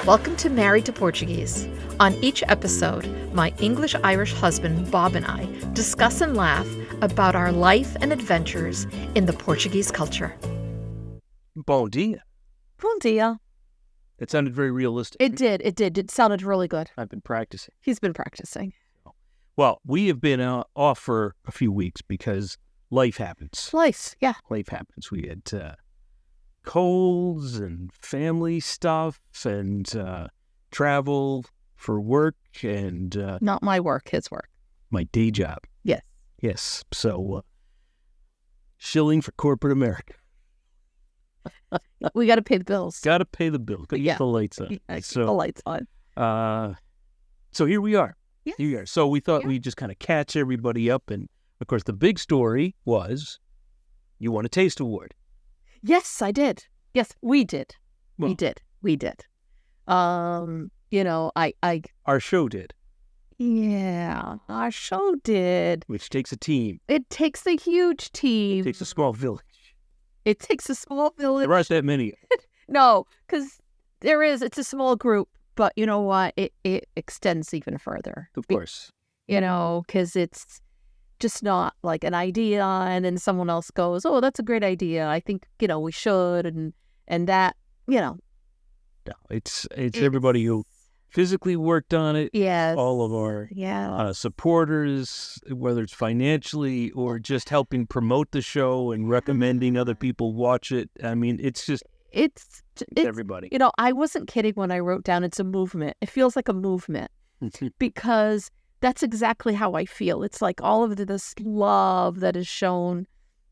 Welcome to Married to Portuguese. On each episode, my English-Irish husband, Bob, and I discuss and laugh about our life and adventures in the Portuguese culture. Bom dia. Bom dia. It sounded very realistic. It did. It sounded really good. I've been practicing. He's been practicing. Well, we have been off for a few weeks because life happens. Life, yeah. Life happens. We had colds and family stuff and travel for work and... Not my work, his work. My day job. Yes. Yes. So, shilling for corporate America. We got to pay the bills. Got to pay the bill. Got to keep the lights on. Yeah, keep the lights on. So here we are. Yes. Here we are. So we thought we'd just kind of catch everybody up. And, of course, the big story was you won a taste award. Yes, I did. Yes, we did. Well, We did. Our show did. Yeah, our show did. Which takes a team. It takes a huge team. It takes a small village. It takes a small village. There aren't that many. No, because it's a small group, but you know what? It extends even further. Of course. Because it's just not like an idea and then someone else goes, oh, that's a great idea. I think, we should. And that, No, it's everybody who physically worked on it. Yes. All of our supporters, whether it's financially or just helping promote the show and recommending other people watch it. I mean, it's everybody. I wasn't kidding when I wrote down it's a movement. It feels like a movement because that's exactly how I feel. It's like all of this love that is shown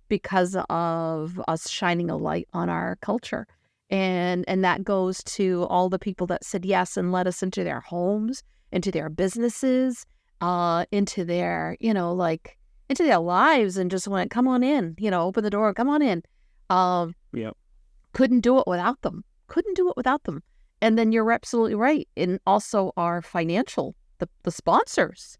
because of us shining a light on our culture. And that goes to all the people that said yes and let us into their homes, into their businesses, into their, into their lives and just went, come on in, open the door, come on in. Couldn't do it without them. And then you're absolutely right. And also our financial, the sponsors,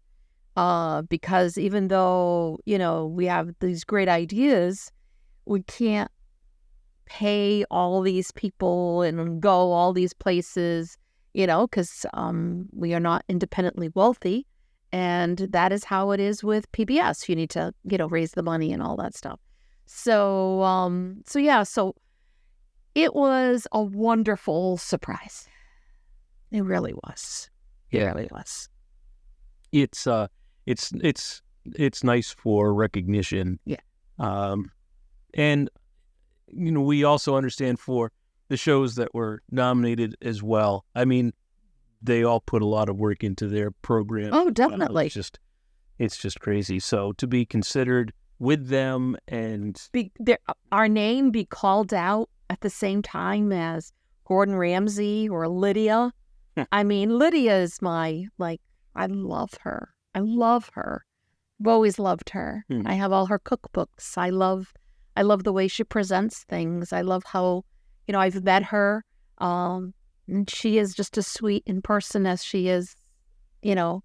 because even though, we have these great ideas, we can't pay all these people and go all these places, because we are not independently wealthy. And that is how it is with PBS. You need to, raise the money and all that stuff. So it was a wonderful surprise. It really was. It really was. It's nice for recognition. Yeah. And we also understand for the shows that were nominated as well. I mean, they all put a lot of work into their program. Oh, definitely. It's just crazy. So to be considered with them and our name be called out at the same time as Gordon Ramsay or Lydia. I mean, Lydia is I love her. I've always loved her. I have all her cookbooks. I love the way she presents things. I love how, I've met her. And she is just as sweet in person as she is, So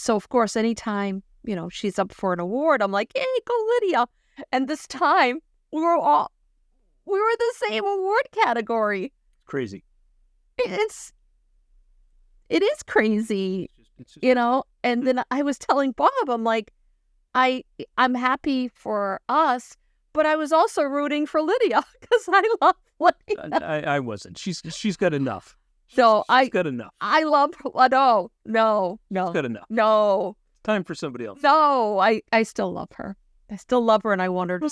of course, anytime, she's up for an award, I'm like, hey, go Lydia. And this time we were the same award category. Crazy. It is crazy, And then I was telling Bob, I'm like, I'm happy for us, but I was also rooting for Lydia because I love Lydia. I wasn't. She's got enough. So she's got enough. I love her. No. She's got enough. No. Time for somebody else. No, I still love her. And I want her to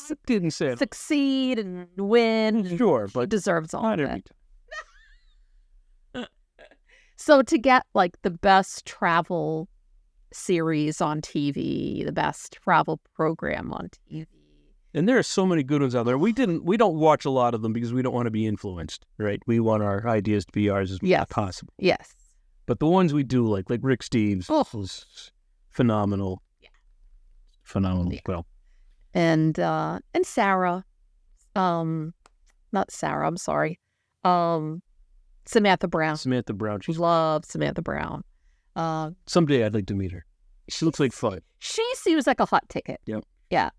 succeed and win. Sure, but she deserves all not of every it. time. So to get the best travel series on TV, the best travel program on TV. And there are so many good ones out there. We don't watch a lot of them because we don't want to be influenced, right? We want our ideas to be ours as much as possible. Yes. But the ones we do like Rick Steves was phenomenal. Yeah. Phenomenal. Yeah. Well. And Sarah, not Sarah, I'm sorry. Samantha Brown. She love Samantha Brown. Someday I'd like to meet her. She looks like fun. She seems like a hot ticket. Yep. Yeah.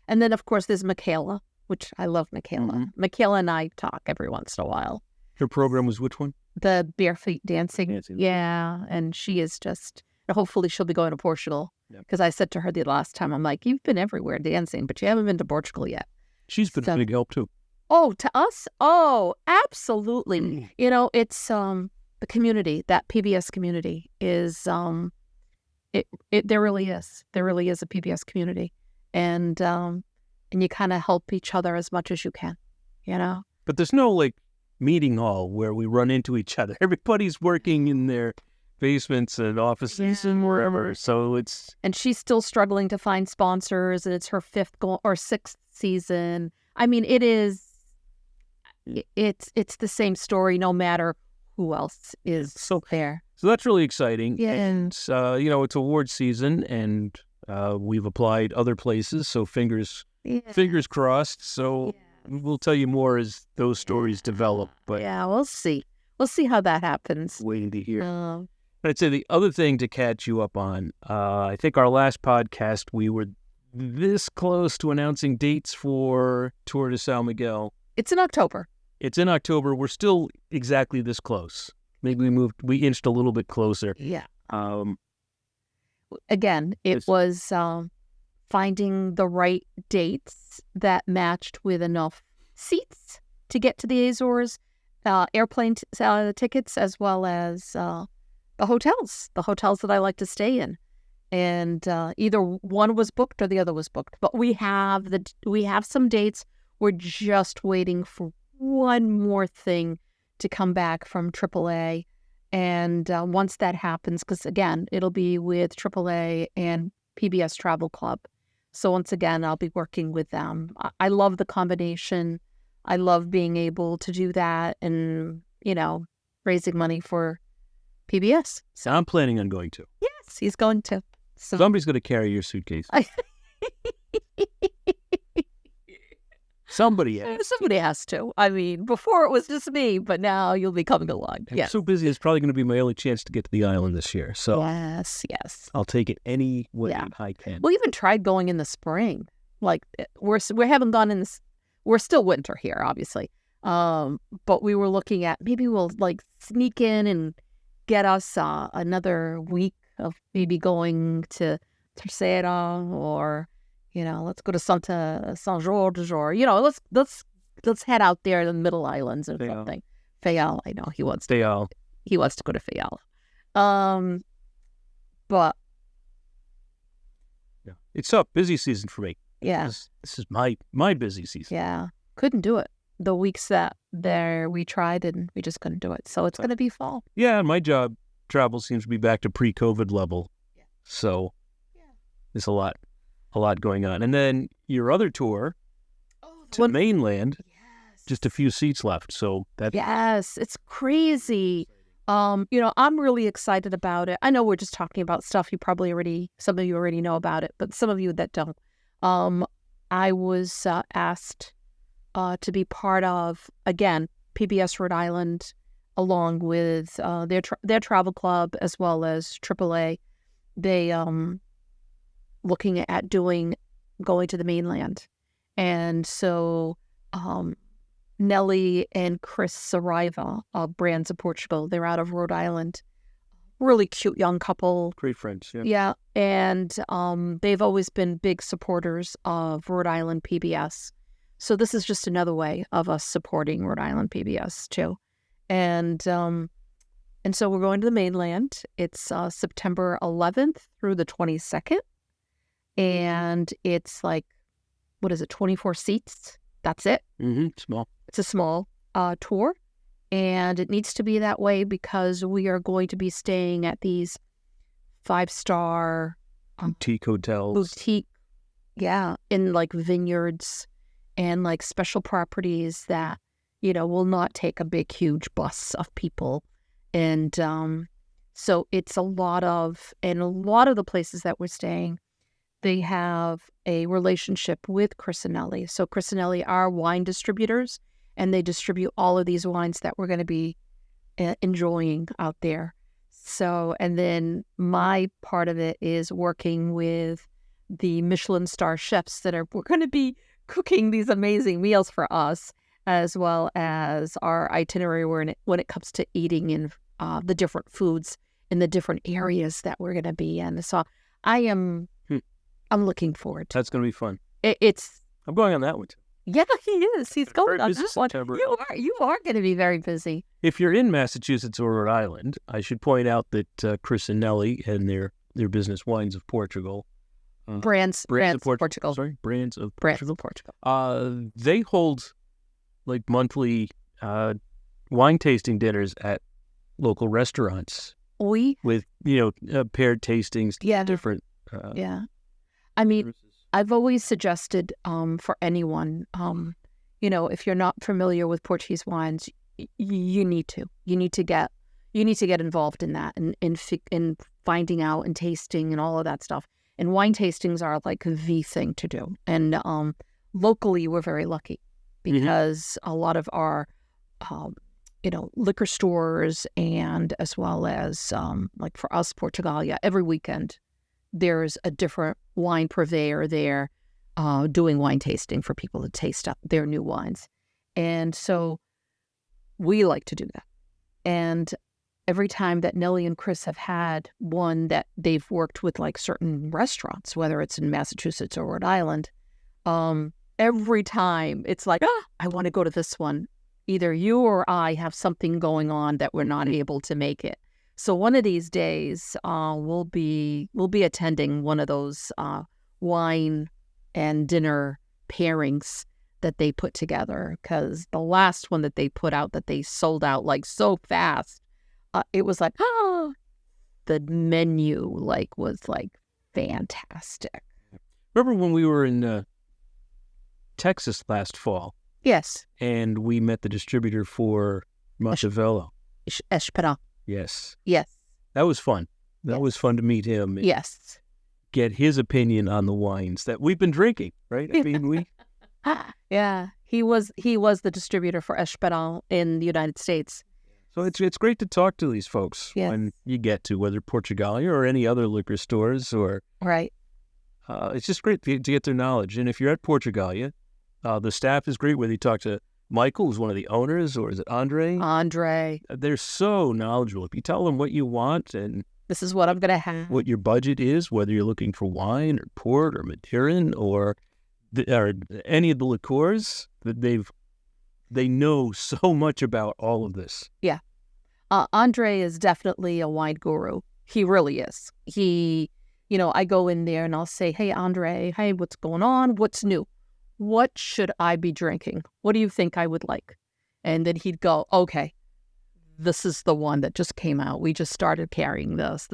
And then, of course, there's Michaela, which I love Michaela. Mm-hmm. Michaela and I talk every once in a while. Her program was which one? The barefoot dancing. Yeah, and she is just, hopefully she'll be going to Portugal. Because I said to her the last time, I'm like, you've been everywhere dancing, but you haven't been to Portugal yet. She's been a big help too. Oh, to us? Oh, absolutely. You know, it's the community, that PBS community is, there really is. There really is a PBS community. And you kind of help each other as much as you can, you know? But there's no, like, meeting hall where we run into each other. Everybody's working in their basements and offices and wherever. So it's... And she's still struggling to find sponsors, and it's her 6th season. I mean, it's the same story no matter who else is there. So that's really exciting. Yeah. And, you know, it's award season, and we've applied other places, so fingers crossed. So we'll tell you more as those stories develop. But yeah, we'll see. We'll see how that happens. Waiting to hear. I'd say the other thing to catch you up on, I think our last podcast, we were this close to announcing dates for Tour de São Miguel. It's in October. We're still exactly this close. Maybe we inched a little bit closer. Yeah. Again, it was finding the right dates that matched with enough seats to get to the Azores, airplane tickets, as well as the hotels that I like to stay in. And either one was booked or the other was booked. But we have some dates. We're just waiting for one more thing to come back from AAA. And once that happens, because again, it'll be with AAA and PBS Travel Club. So once again, I'll be working with them. I love the combination. I love being able to do that and, you know, raising money for PBS. So I'm planning on going to. Yes, he's going to. So somebody's going to carry your suitcase. Somebody has to. I mean, before it was just me, but now you'll be coming along. I'm so busy, it's probably going to be my only chance to get to the island this year. So yes. I'll take it any way I can. We even tried going in the spring. Like, we haven't gone in this. We're still winter here, obviously. But we were looking at maybe we'll like sneak in and get us another week of maybe going to Terceira, or, you know, let's go to São Jorge, or, you know, let's head out there in the Middle Islands or something. Fayal, I know he wants to go to Fayal. But yeah, it's up, busy season for me. Yeah, this is my busy season. Yeah, couldn't do it the weeks that we tried, and we just couldn't do it. So it's going to be fall. Yeah, my job travel seems to be back to pre-COVID level. Yeah. So there's a lot going on. And then your other tour to mainland, just a few seats left. So yes, it's crazy. You know, I'm really excited about it. I know we're just talking about stuff some of you already know about it, but some of you that don't. I was asked to be part of, again, PBS Rhode Island, along with their travel club, as well as AAA. They looking at going to the mainland. And so Nelly and Chris Saraiva of Brands of Portugal, they're out of Rhode Island. Really cute young couple. Great friends, yeah. Yeah, and they've always been big supporters of Rhode Island PBS. So this is just another way of us supporting Rhode Island PBS too. And so we're going to the mainland. It's September 11th through the 22nd. And it's like, 24 seats? That's it. Mm-hmm. Small. It's a small tour. And it needs to be that way because we are going to be staying at these 5-star boutique hotels. In like vineyards and like special properties that, you know, will not take a big, huge bus of people. And so it's a lot of the places that we're staying, they have a relationship with Chris and Nelly. So Chris and Nelly are wine distributors, and they distribute all of these wines that we're going to be enjoying out there. So, and then my part of it is working with the Michelin-starred chefs we're going to be cooking these amazing meals for us. as well as our itinerary when it comes to eating in the different foods in the different areas that we're going to be in. So I'm looking forward to it. That's going to be fun. It's I'm going on that one too. Yeah, he is. He's going on that one. September. You are going to be very busy. If you're in Massachusetts or Rhode Island, I should point out that Chris and Nelly and their business Wines of Portugal. Brands of Portugal. Sorry, Brands of Portugal. They hold like monthly wine tasting dinners at local restaurants. With paired tastings. Yeah. Different. I mean, I've always suggested for anyone, if you're not familiar with Portuguese wines, you need to get involved in that and in finding out and tasting and all of that stuff. And wine tastings are like the thing to do. And locally, we're very lucky because a lot of our liquor stores and as well as like for us, Portugalia, every weekend there's a different wine purveyor there doing wine tasting for people to taste up their new wines. And so we like to do that. And every time that Nelly and Chris have had one that they've worked with like certain restaurants, whether it's in Massachusetts or Rhode Island, every time it's like, I want to go to this one. Either you or I have something going on that we're not able to make it. So one of these days, we'll be attending one of those wine and dinner pairings that they put together. Because the last one that they put out that they sold out like so fast, it was like, the menu was fantastic. Remember when we were in Texas last fall? Yes. And we met the distributor for Montevello. Esperanza. Yes. That was fun. That was fun to meet him. Yes. Get his opinion on the wines that we've been drinking, right? I mean, Yeah. He was the distributor for Esperanza in the United States. So it's great to talk to these folks when you get to, whether Portugalia or any other liquor stores or... Right. It's just great to get their knowledge. And if you're at Portugalia, the staff is great, whether you talk to Michael, who's one of the owners, or is it Andre? Andre. They're so knowledgeable. If you tell them what you want and this is what I'm going to have, what your budget is, whether you're looking for wine or port or Madeiran or any of the liqueurs, that they know so much about all of this. Yeah. Andre is definitely a wine guru. He really is. I go in there and I'll say, hey, Andre, hey, what's going on? What's new? What should I be drinking? What do you think I would like? And then he'd go, okay, this is the one that just came out. We just started carrying this.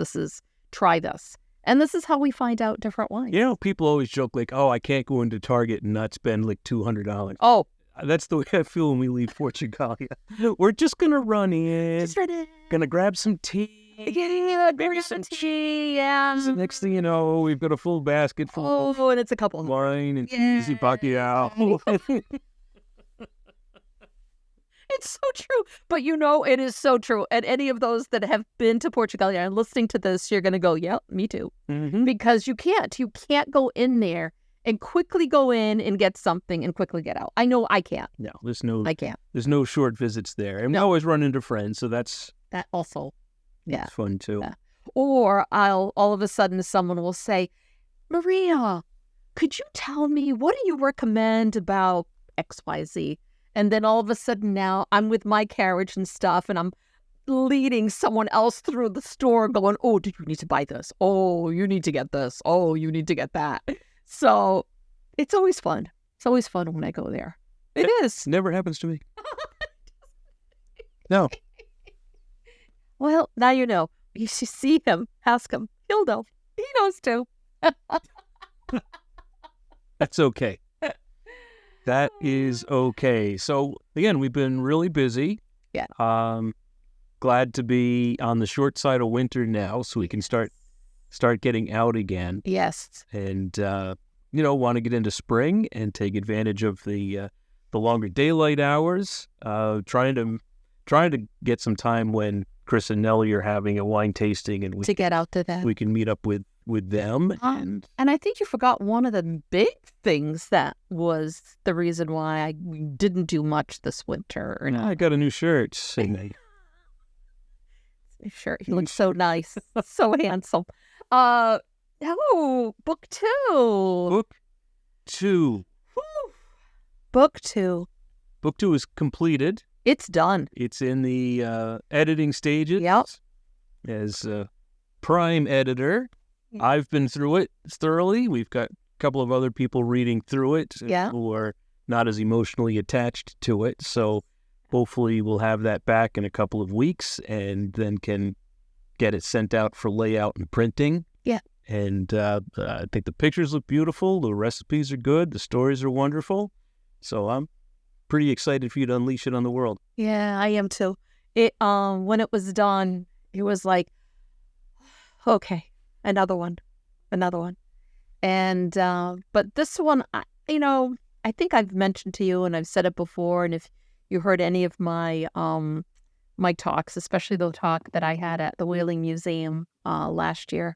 Try this. And this is how we find out different wines. People always joke like, oh, I can't go into Target and not spend like $200. Oh. That's the way I feel when we leave Portugalia. We're just going to run in. Going to grab some tea. Maybe some tea, yeah. So next thing you know, we've got a full basket full of and it's a couple wine and cheesy Pacquiao. It's so true. But it is so true. And any of those that have been to Portugalia and listening to this, you're going to go, yeah, me too. Mm-hmm. Because you can't go in there and quickly go in and get something and quickly get out. I know I can't. No, I can't. There's no short visits there. And we always run into friends, so that also. Yeah. It's fun too. Yeah. Or all of a sudden someone will say, Maria, could you tell me, what do you recommend about XYZ? And then all of a sudden now I'm with my carriage and stuff and I'm leading someone else through the store going, oh, do you need to buy this? Oh, you need to get this. Oh, you need to get that. So it's always fun. It's always fun when I go there. It is. Never happens to me. No. Well, now you know. You should see him. Ask him. He'll know. He knows too. That's okay. That is okay. So, again, we've been really busy. Yeah. Glad to be on the short side of winter now so we can start getting out again. Yes. And, want to get into spring and take advantage of the longer daylight hours. Trying to get some time when Chris and Nelly are having a wine tasting and to get out to that. We can meet up with with them. And I think you forgot one of the big things that was the reason why I didn't do much this winter. I got a new shirt. Shirt. He looks so nice, so handsome. Book 2. Book 2. Book 2. Book 2 is completed. It's done. It's in the editing stages. Yep. As prime editor, I've been through it thoroughly. We've got a couple of other people reading through it who are not as emotionally attached to it. So hopefully we'll have that back in a couple of weeks and then can get it sent out for layout and printing. Yeah. And I think the pictures look beautiful. The recipes are good. The stories are wonderful. So I'm pretty excited for you to unleash it on the world. Yeah, I am too. It when it was done, it was like, okay, another one. And but this one, I think I've mentioned to you and I've said it before. And if you heard any of my my talks, especially the talk that I had at the Whaling Museum last year,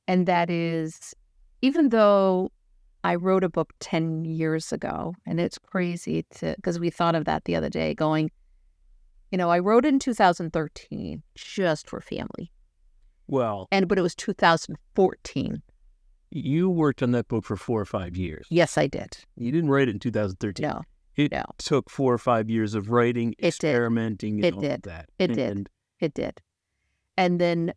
and that is, even though I wrote a book 10 years ago, and it's crazy because we thought of that the other day going, I wrote it in 2013 just for family. But it was 2014. You worked on that book for 4 or 5 years. Yes, I did. You didn't write it in 2013. No. It took 4 or 5 years of writing, experimenting, and all of that. It did. And then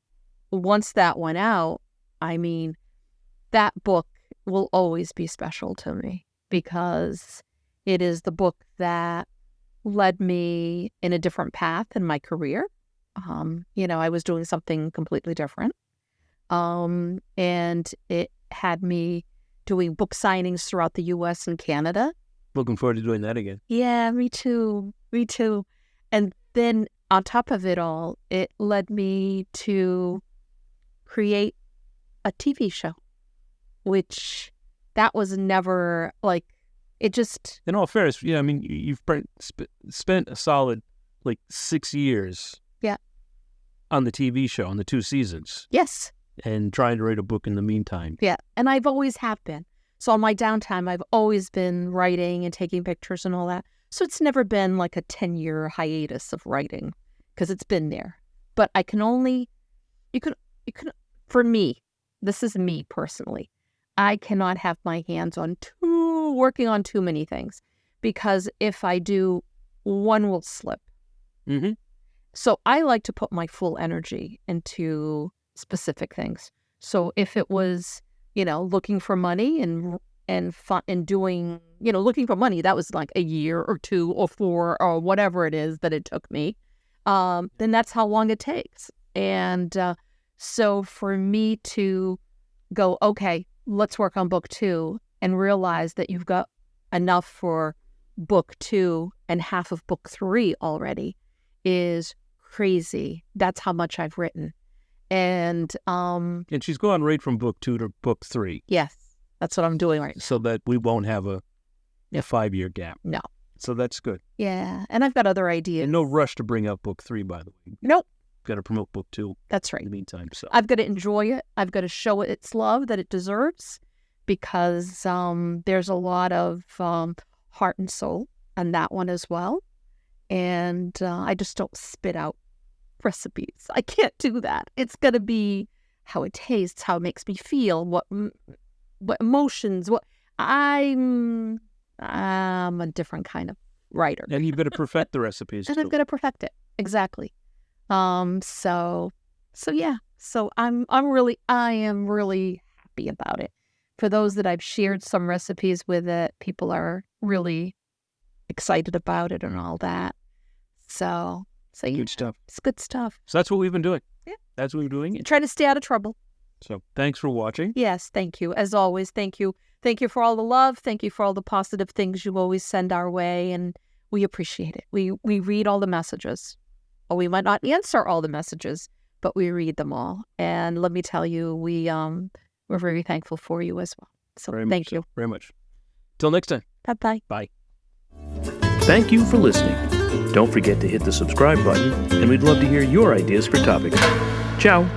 once that went out, I mean, that book will always be special to me because it is the book that led me in a different path in my career. I was doing something completely different. And it had me doing book signings throughout the U.S. and Canada. Looking forward to doing that again. Yeah, me too. And then on top of it all, it led me to create a TV show, which that was never it just... In all fairness, I mean, you've spent a solid 6 years on the TV show, on the 2 seasons. Yes. And trying to write a book in the meantime. Yeah, and I've always have been. So on my downtime, I've always been writing and taking pictures and all that. So it's never been like a 10-year hiatus of writing because it's been there. But I can only... For me, this is me personally, I cannot have my hands on working on too many things because if I do, one will slip. Mm-hmm. So I like to put my full energy into specific things. So if it was, looking for money and fun and doing, looking for money, that was like a year or 2 or 4 or whatever it is that it took me, then that's how long it takes. And so for me to go, okay, let's work on book 2 and realize that you've got enough for book 2 and half of book 3 already is crazy. That's how much I've written. And she's gone right from book 2 to book 3. Yes, that's what I'm doing right now. So that we won't have a 5-year gap. No. So that's good. Yeah, and I've got other ideas. And no rush to bring out book 3, by the way. Nope. Got to promote book 2. That's right. In the meantime, so I've got to enjoy it. I've got to show it its love that it deserves because there's a lot of heart and soul on that one as well. And I just don't spit out recipes. I can't do that. It's got to be how it tastes, how it makes me feel, what emotions, what I'm a different kind of writer. And you've got to perfect the recipes. And I've got to perfect it. Exactly. So yeah. So I am really happy about it. For those that I've shared some recipes with it, people are really excited about it and all that. So yeah, good stuff. It's good stuff. So that's what we've been doing. Yeah. That's what we're doing. Try to stay out of trouble. So thanks for watching. Yes, thank you. As always, thank you. Thank you for all the love. Thank you for all the positive things you always send our way, and we appreciate it. We read all the messages. Or we might not answer all the messages, but we read them all. And let me tell you, we're very thankful for you as well. So thank you. Very much. Till next time. Bye-bye. Bye. Thank you for listening. Don't forget to hit the subscribe button, and we'd love to hear your ideas for topics. Ciao.